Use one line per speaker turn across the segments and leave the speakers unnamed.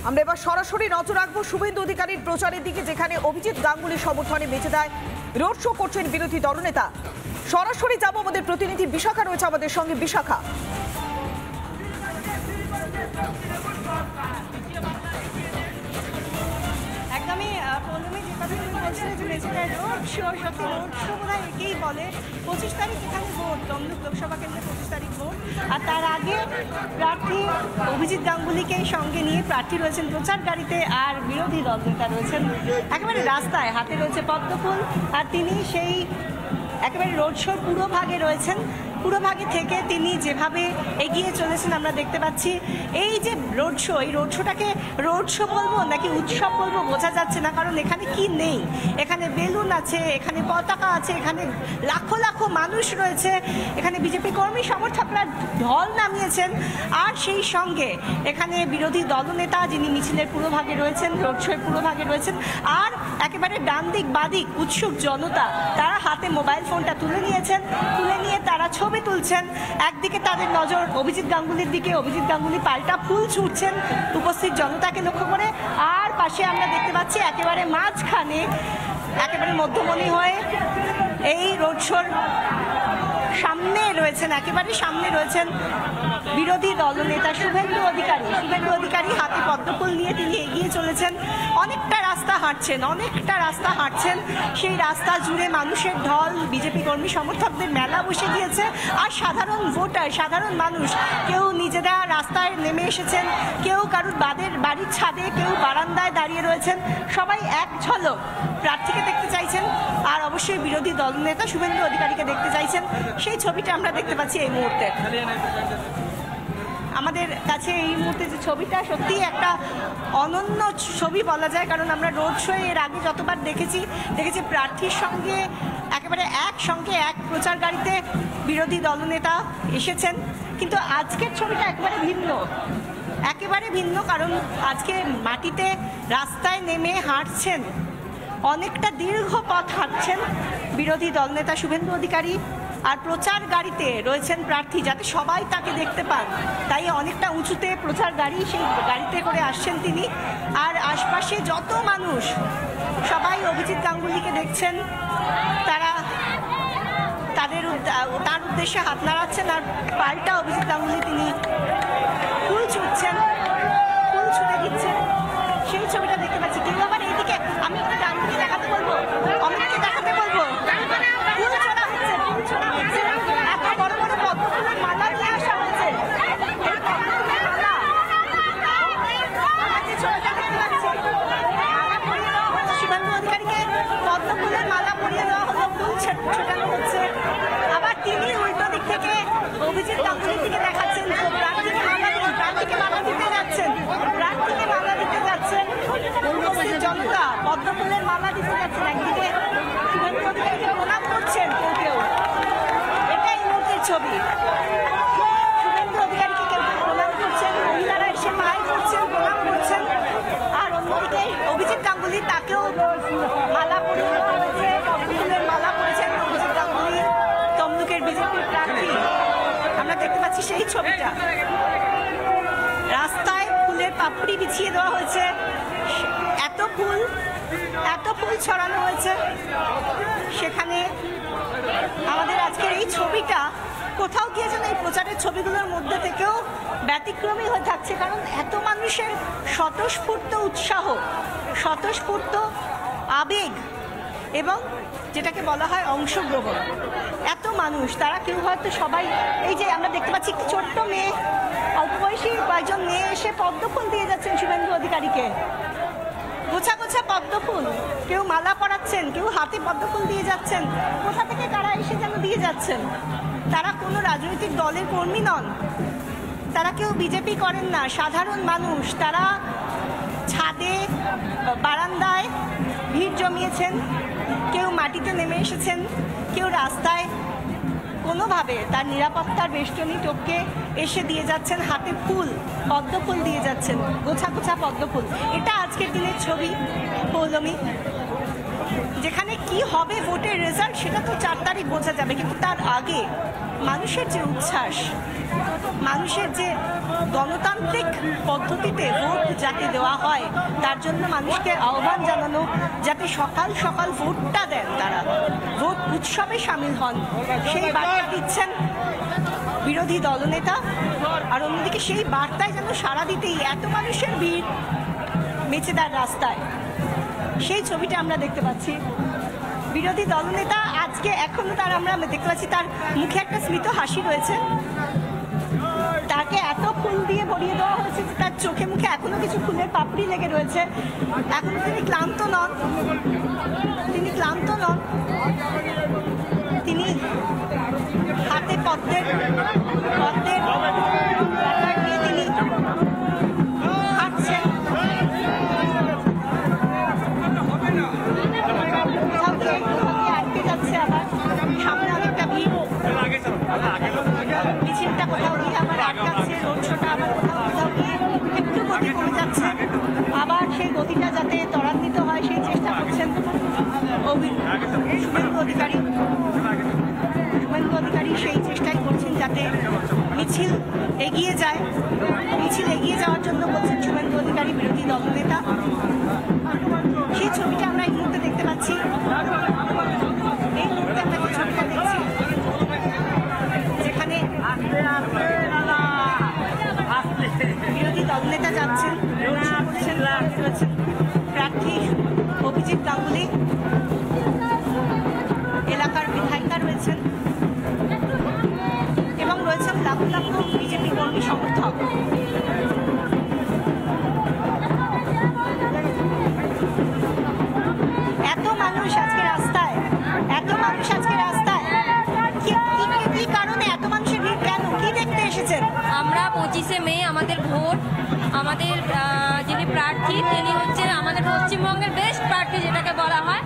আমরা এবার সরাসরি নজর রাখবো শুভেন্দু অধিকারীর প্রচারের দিকে, যেখানে অভিজিৎ গাঙ্গুলির সমর্থনে বেঁচে দেয় রোড শো করছেন বিরোধী দলনেতা। সরাসরি যাব, আমাদের প্রতিনিধি বিশাখা রয়েছে আমাদের সঙ্গে। বিশাখা,
একদমই প্রথমে যে কথা তুমি বলছিলে যে বেঁচে দেয় রোড শো, সত্যি রোড শো বোধ হয় একেই বলে। 25 তারিখ এখানে ভোট, তমলুক লোকসভা কেন্দ্রে 25 তারিখ ভোট। আর তার আগে প্রার্থী অভিজিৎ গাঙ্গুলিকে সঙ্গে নিয়ে প্রার্থী রয়েছেন প্রচার গাড়িতে, আর বিরোধী দলনেতা রয়েছেন একেবারে রাস্তায়, হাতে রয়েছে পদ্মফুল। আর তিনি সেই একেবারে রোড শোর পুরো ভাগে রয়েছেন। পুরো ভাগে থেকে তিনি যেভাবে এগিয়ে চলেছেন আমরা দেখতে পাচ্ছি। এই যে রোড শো, এই রোড শোটাকে রোড শো বলবো নাকি উৎসব বলবো বোঝা যাচ্ছে না, কারণ এখানে কি নেই। এখানে বেলুন আছে, এখানে পতাকা আছে, এখানে লাখো লাখো মানুষ রয়েছে, এখানে বিজেপি কর্মী সমর্থকরা ঢল নামিয়েছেন। আর সেই সঙ্গে এখানে বিরোধী দলনেতা যিনি মিছিলের পুরো ভাগে রয়েছেন, রোড শোয়ের পুরো ভাগে রয়েছেন। আর একেবারে ডান দিক বাদিক উৎসুক জনতা, তারা হাতে মোবাইল ফোনটা তুলে নিয়েছেন, তুলে নিয়ে তারা ছবি তুলছেন। একদিকে তাদের নজর অভিজিৎ গাঙ্গুলির দিকে, অভিজিৎ গাঙ্গুলি পাল্টা ফুল ছুটছেন উপস্থিত জনতাকে লক্ষ্য করে। আর পাশে আমরা দেখতে পাচ্ছি একেবারে মাঝখানে, একেবারে মধ্যমণি হয়ে এই রোড শোর সামনে রয়েছেন, একেবারে সামনে রয়েছেন বিরোধী দলনেতা শুভেন্দু অধিকারী। শুভেন্দু অধিকারী হাতে পদ্মফুল নিয়ে তিনি এগিয়ে চলেছেন। অনেকটা রাস্তা হাঁটছেন, সেই রাস্তা জুড়ে মানুষের ঢল, বিজেপি কর্মী সমর্থকদের মেলা বসে গিয়েছে। আর সাধারণ ভোটার, সাধারণ মানুষ, কেউ নিজেরা রাস্তায় নেমে এসেছেন, কেউ কারুর বাড়ির ছাদে, কেউ বারান্দায় দাঁড়িয়ে রয়েছেন। সবাই এক ঝলক প্রার্থীকে দেখতে চাইছেন, আর অবশ্যই বিরোধী দলনেতা শুভেন্দু অধিকারীকে দেখতে চাইছেন। সেই ছবিটা আমরা দেখতে পাচ্ছি এই মুহূর্তে আমাদের কাছে। এই মুহূর্তে যে ছবিটা সত্যি একটা অনন্য ছবি বলা যায়, কারণ আমরা রোড শো এর আগে যতবার দেখেছি প্রার্থীর সঙ্গে একেবারে একসঙ্গে এক প্রচার গাড়িতে বিরোধী দলনেতা এসেছেন, কিন্তু আজকের ছবিটা একেবারে ভিন্ন, কারণ আজকে মাটিতে রাস্তায় নেমে হাঁটছেন, অনেকটা দীর্ঘ পথ হাঁটছেন বিরোধী দলনেতা শুভেন্দু অধিকারী। আর প্রচার গাড়িতে রয়েছেন প্রার্থী, যাতে সবাই তাকে দেখতে পান, তাই অনেকটা উঁচুতে প্রচার গাড়ি, সেই গাড়িতে করে আসছেন তিনি। আর আশপাশে যত মানুষ, সবাই অভিজিৎ গাঙ্গুলিকে দেখছেন, তারা তার উদ্দেশ্যে হাত নাড়াচ্ছেন। আর পাল্টা অভিজিৎ গাঙ্গুলি তিনি ফুল ছুটছেন, ফুল ছুটে দিচ্ছেন, সেই ছবিটা দেখতে পাচ্ছি। কিন্তু আবার এইদিকে আমি একটু ডান দিকে দেখাতে বলবো, অমিতকে দেখাতে বলবো, ফুল ছোড়া হচ্ছে, এত বড় বড় পদ্মফুলের মালা নিয়ে আসা হয়েছে। এই পদ্মফুলের মালা, আমার যে ছবিটা দেখতে পাচ্ছি, মালা পরিয়ে দেওয়া হচ্ছে শুভেন্দু অধিকারীকে, পদ্মফুলের মালা পরিয়ে দেওয়া হলো, ফুল ছোটানো হচ্ছে। আবার তিনি উল্টো দিক থেকে অভিজিৎ গাঙ্গুলির দিকে দেখাচ্ছেন, প্রার্থীকে মালা দিতে যাচ্ছেন, উপস্থিত জনতা পদ্মফুলের মালা দিতে যাচ্ছেন। একদিকে শুভেন্দু অধিকারীকে প্রণাম করছেন কেউ, এটা এই মুহূর্তের ছবি। শুভেন্দু অধিকারীকে কেউ প্রণাম করছেন, মহিলারা এসে পায়ে করছেন, প্রণাম করছেন। আর অন্যদিকে অভিজিৎ গাঙ্গুলি, তাকেও মালা পরিয়ে দেওয়া হয়েছে, পদ্মফুলের মালা পরেছেন অভিজিৎ গাঙ্গুলি, তমলুকের বিজেপির প্রার্থী। আমরা দেখতে পাচ্ছি সেই ছবিটা, রাস্তায় ফুলের পাপড়ি বিছিয়ে দেওয়া হয়েছে, এত ফুল ছড়ানো হয়েছে সেখানে। আমাদের আজকের এই ছবিটা কোথাও গিয়ে যেন এই প্রচারের ছবিগুলোর মধ্যে থেকেও ব্যতিক্রমী হয়ে থাকছে, কারণ এত মানুষের স্বতঃস্ফূর্ত উৎসাহ, স্বতঃস্ফূর্ত আবেগ, এবং যেটাকে বলা হয় অংশগ্রহণ। এত মানুষ, তারা কেউ হয়তো সবাই, এই যে আমরা দেখতে পাচ্ছি একটি ছোট্ট মেয়ে, অল্প বয়সী কয়েকজন মেয়ে এসে পদ্মফুল দিয়ে যাচ্ছেন শুভেন্দু অধিকারীকে, গোছা গোছা পদ্মফুল, কেউ মালা পরাচ্ছেন, কেউ হাতে পদ্মফুল দিয়ে যাচ্ছেন। কোথা থেকে কারা এসে যেন দিয়ে যাচ্ছেন। তারা কোনো রাজনৈতিক দলের কর্মী নন, তারা কেউ বিজেপি করেন না, সাধারণ মানুষ। তারা ছাদে, বারান্দায় ভিড় জমিয়েছেন, কেউ মাটিতে নেমে এসেছেন, কেউ রাস্তায় কোনোভাবে তার নিরাপত্তার বেষ্টনী টপকে এসে দিয়ে যাচ্ছেন, হাতে ফুল, পদ্মফুল দিয়ে যাচ্ছেন, গোছা গোছা পদ্মফুল। এটা আজকের দিনের ছবি পৌলমী, যেখানে কি হবে ভোটের রেজাল্ট সেটা তো 4 তারিখ বোঝা যাবে, কিন্তু তার আগে মানুষের যে উচ্ছ্বাস, মানুষের যে গণতান্ত্রিক পদ্ধতিতে ভোট যাতে দেওয়া হয়, তার জন্য মানুষকে আহ্বান জানানো যাতে সকাল সকাল ভোটটা দেন, তারা ভোট উৎসবে সামিল হন, সেই বার্তা দিচ্ছেন বিরোধী দলনেতা। আর অন্যদিকে সেই বার্তায় যেন সাড়া দিতেই এত মানুষের ভিড় মেচেদার রাস্তায়, সেই ছবিটা আমরা দেখতে পাচ্ছি। বিরোধী দলনেতা আজকে এখনো আমরা দেখতে পাচ্ছি তার মুখে একটা স্মিত হাসি রয়েছে। তাকে এত ফুল দিয়ে ভরিয়ে দেওয়া হয়েছে যে তার চোখে মুখে এখনো কিছু ফুলের পাপড়ি লেগে রয়েছে। এখনো তিনি ক্লান্ত নন, তিনি হাতে পদ্মের ব্যাপার নিয়ে তিনি হাঁটছেন। আটকে যাচ্ছে, আবার সামনে অনেকটা ভিড়, মিছিলটা কোথাও গিয়ে আবার আটকাচ্ছে, রোড শোটা আবার কোথাও গিয়ে একটু গতি কমে যাচ্ছে, আবার সেই গতিটা যাতে ত্বরান্বিত হয় সেই চেষ্টা করছেন শুভেন্দু অধিকারী সেই চেষ্টাই করছেন যাতে মিছিল এগিয়ে যায়। মিছিল এগিয়ে যাওয়ার জন্য বলছেন শুভেন্দু অধিকারী, বিরোধী দলনেতা। সেই ছবিটা আমরা এই মুহূর্তে দেখতে পাচ্ছি। এই মুহূর্তে আমরা যে ছবিটা দেখছি, যেখানে বিরোধী দলনেতা যাচ্ছেন, প্রার্থী অভিজিৎ গাঙ্গুলি, এলাকার বিধায়িকা রয়েছেন এবং রয়েছেন লাখ লাখ বিজেপি কর্মী সমর্থক। এত মানুষ আজকে রাস্তায়, কি কারণে এত মানুষের ভিড়, কেন, কি দেখতে এসেছেন?
আমরা 25শে মে আমাদের ভোট, আমাদের যিনি প্রার্থী তিনি হচ্ছেন আমাদের পশ্চিমবঙ্গের বেস্ট প্রার্থী যেটাকে বলা হয়,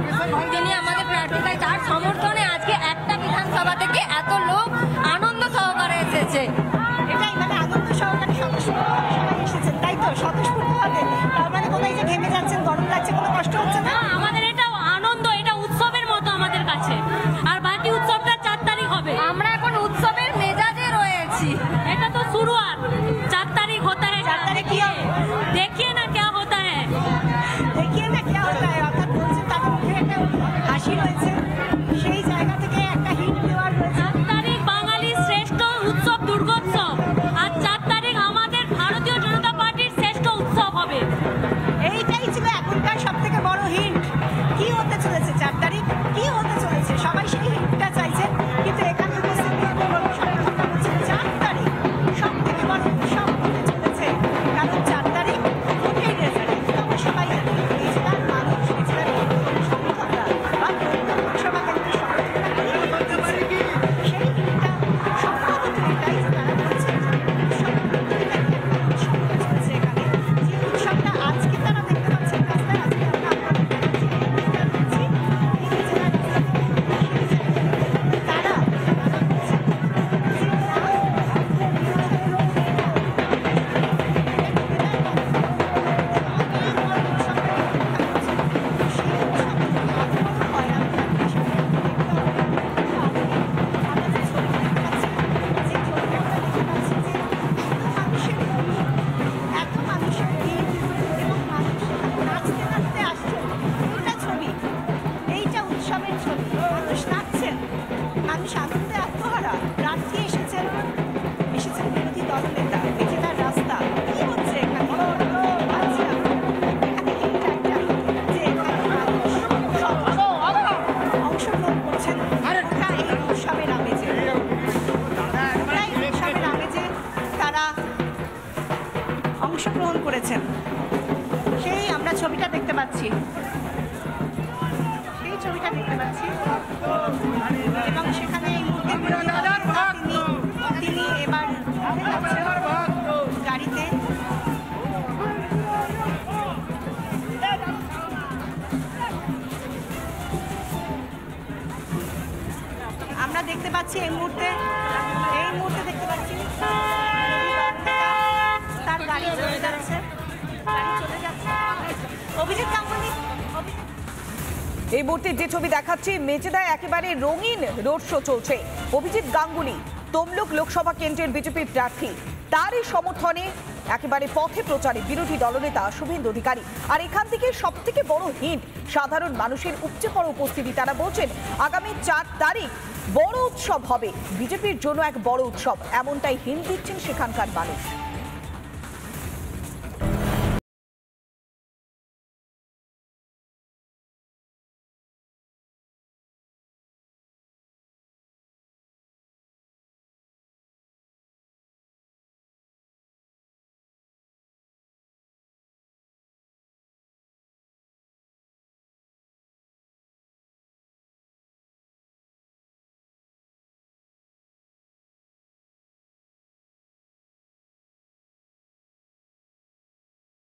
তিনি আমাদের প্রার্থী, তাই তার সমর্থনে আজকে একটা বিধানসভা থেকে এত লোক আনন্দ সহকারে এসেছে।
এটাই মানে আনন্দ সহকারে স্বতঃস্ফূর্তভাবে সবাই এসেছেন, তাই তো? স্বতঃস্ফূর্তভাবে, তার মানে কোথায় যে ঘেমে যাচ্ছেন, গরম লাগছে, কোনো কষ্ট হচ্ছে না?
আমাদের এটা আনন্দ, এটা উৎসবের মতো আমাদের কাছে। আর বাকি উৎসবটা 4 তারিখ হবে, আমরা এখন উৎসবের মেজাজে রয়েছি। এটা তো শুরুয়াত, 4 তারিখ হতা है।
4 তারিখ কি হবে?
देखिए ना क्या होता है,
অর্থাৎ বলছে তার মুখে একটা হাসি রয়েছে, সেই জায়গা থেকে একটা হিট দেওয়ার রয়েছে।
4 তারিখ বাঙালির শ্রেষ্ঠ উৎসব দুর্গোৎসব, আর 4 তারিখ আমাদের ভারতীয় জনতা পার্টির শ্রেষ্ঠ উৎসব হবে।
এইটাই ছিল এখনকার সব থেকে বড় হিন্ট। কি হতে চলেছে 4 তারিখ, কি হতে চলেছে, সবাই সেই হিন্টটা চাইছে। কিন্তু এখানে উপস্থিত বলছেন 4 তারিখ সব থেকে বড় উৎসব হতে চলেছে, কারণ 4 তারিখ ভোটের রেজাল্ট। তবে সবাই নিজেরার মানুষ, নিজেরার সমর্থকরা বা লোকসভা কেন্দ্রের সমর্থকরা সেই হিন্টটা সম্ভবত এটাই যে তারা বলছেন উৎসব হতে চলেছে এখানে। যে উৎসবটা আজকে তারা দেখতে পাচ্ছেন রাস্তায়, আজকে আমরা অংশগ্রহণ করেছেন, সেই আমরা ছবিটা দেখতে পাচ্ছি, এবং সেখানে এই মুহূর্তে তিনি এবার গাড়িতে আমরা দেখতে পাচ্ছি, এই মুহূর্তে দেখতে পাচ্ছি তার গাড়ি চলে যাচ্ছে, অভিজিৎ গাঙ্গুলি।
এই মুহূর্তে যে ছবি দেখাচ্ছি, মেচেদায় একেবারে রঙিন রোড শো চলছে। অভিজিৎ গাঙ্গুলি তমলুক লোকসভা কেন্দ্রের বিজেপির প্রার্থী, তারই সমর্থনে একেবারে পথে প্রচারে বিরোধী দলনেতা শুভেন্দু অধিকারী। আর এখান থেকে সব থেকে বড় হিন্ট সাধারণ মানুষের উপচে পড়া উপস্থিতি। তারা বলছেন আগামী 4 তারিখ বড় উৎসব হবে, বিজেপির জন্য এক বড় উৎসব, এমনটাই হিন্ট দিচ্ছেন সেখানকার মানুষ।